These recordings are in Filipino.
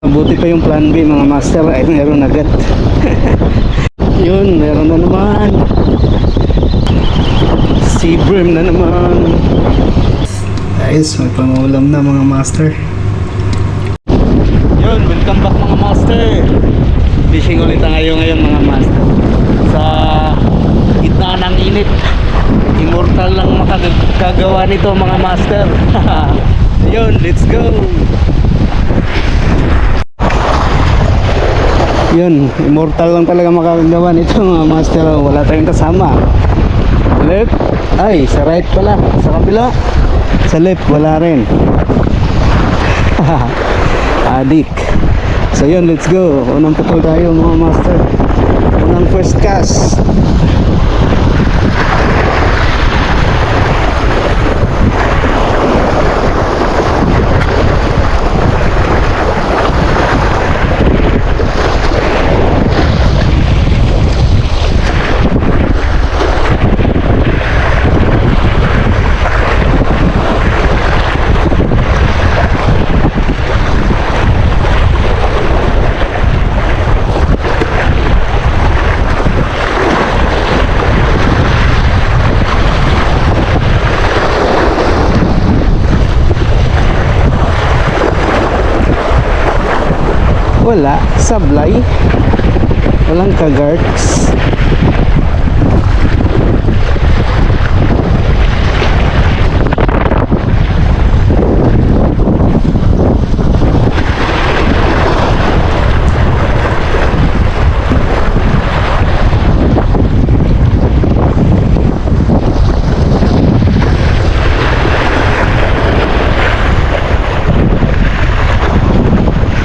Mabuti pa yung plan B mga master ay meron agad. Yun, meron na naman. Sea bream na naman. Guys, may pangulam na mga master. Yun, welcome back mga master. Fishing ulit tayo ngayon mga master. Sa gitna ng init. Immortal lang makagagawa nito mga master. Yun, let's go. Yun, immortal lang talaga makakagawa nito mga master. Wala tayong kasama. Left, ay sa right pala. Sa kabila, sa left wala rin. Adik. So yun, let's go. Unang putol tayo mga master. Unang first cast. Wala, sablay. Walang kagarts.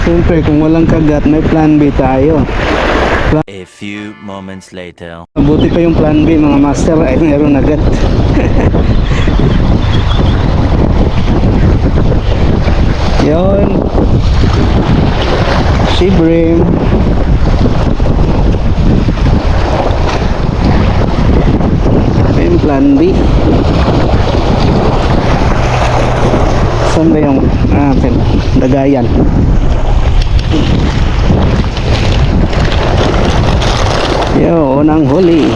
Siyempre kung walang kagat may plan B tayo. A few moments later. Mabuti pa yung plan B mga master ay meron agad. Yun, sea bream. Ito yung plan B. Saan ba yung dagayan? Yo, unang huli.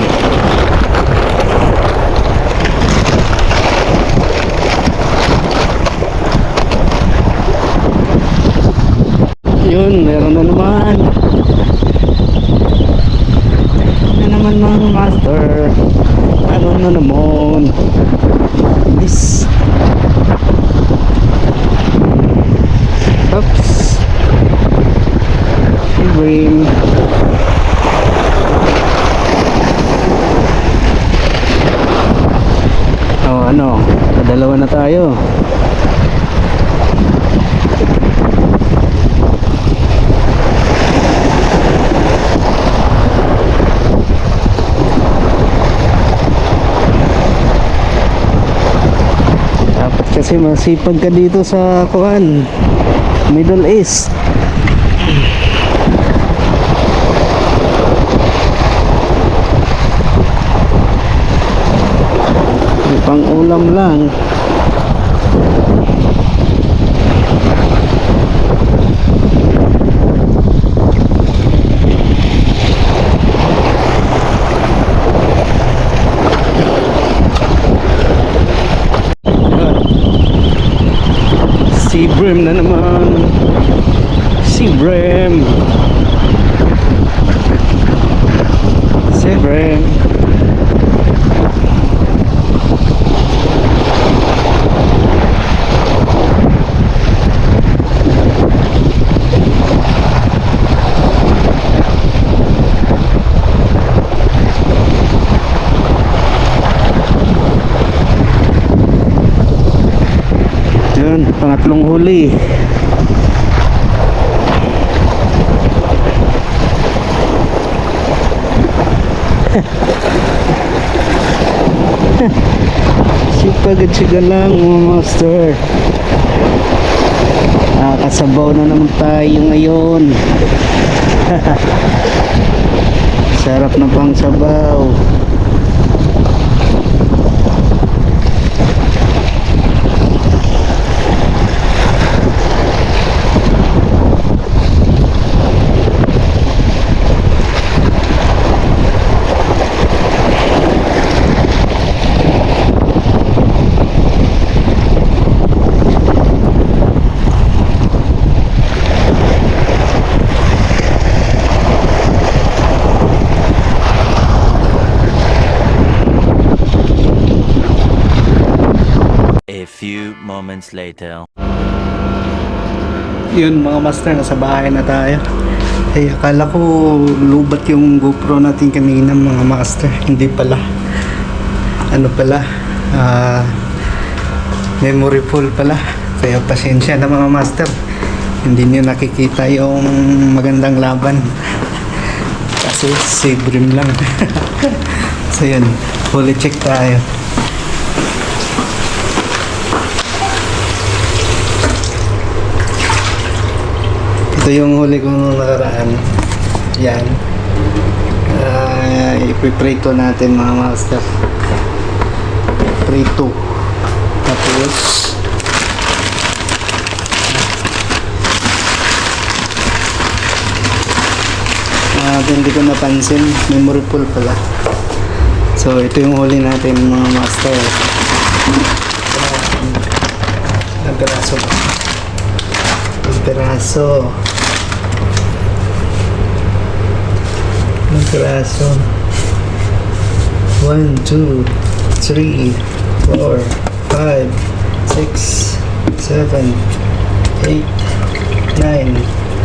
Yun, meron na naman. Na naman mga master. Meron na naman. This. Oops. Bream. Oh, ano? Dalawa na tayo. Dapat kasi masipag ka dito sa kuan, Middle East. Pang ulam lang. Sea bream na naman. Sea bream. Sea bream. Yun, pangatlong huli. Sipagad-siga lang mga master. Kasabaw na naman tayo ngayon. Sarap na pang sabaw. moments later. Yun mga master, nasa bahay na tayo. Ay, akala ko lubat yung GoPro natin kanina mga master. Hindi pala. Ano pala? Memory full pala. Kaya pasensya na mga master. Hindi nyo nakikita yung magandang laban. Kasi save rim lang. So yun, fully check tayo. Ito yung huli kong nakaraan. Yan. Ipiprito natin mga master. Prito. Tapos hindi ko napansin, memory full pala. So ito yung huli natin mga master. Ang peraso ba? Ang peraso. Ang peraso. 1, 2, 3, 4, 5, 6, 7, 8, 9,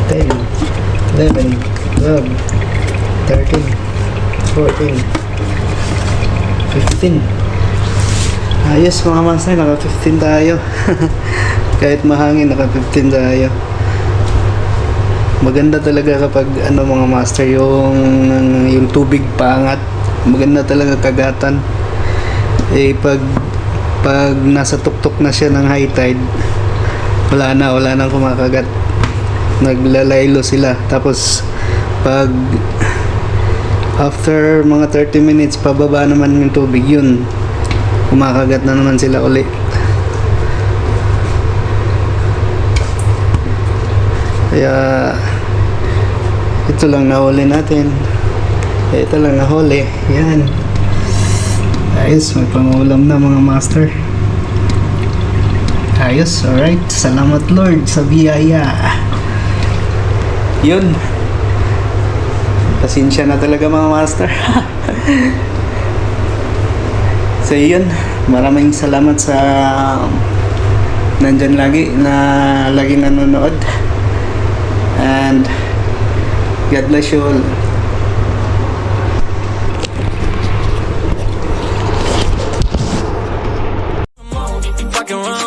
10, 11, 12, 13, 14, 15. Ayos mga master, naka 15 tayo. Kahit mahangin, naka 15 tayo. Maganda talaga kapag ano mga master, yung tubig paangat. Maganda talaga kagatan. Eh pag nasa tuktok na siya ng high tide, wala nang kumakagat. Naglalaylo sila. Tapos pag after mga 30 minutes pababa naman yung tubig, yun kumakagat na naman sila uli. Kaya ito lang nahuli natin. Ito lang nahuli. Yan. Ayos, may pangulam na mga master. Ayos, alright. Salamat Lord sa biyaya. Yun. Pasensya na talaga mga master. So yun, maraming salamat sa nandyan lagi na lagi nanonood. And God bless you all. Fucking around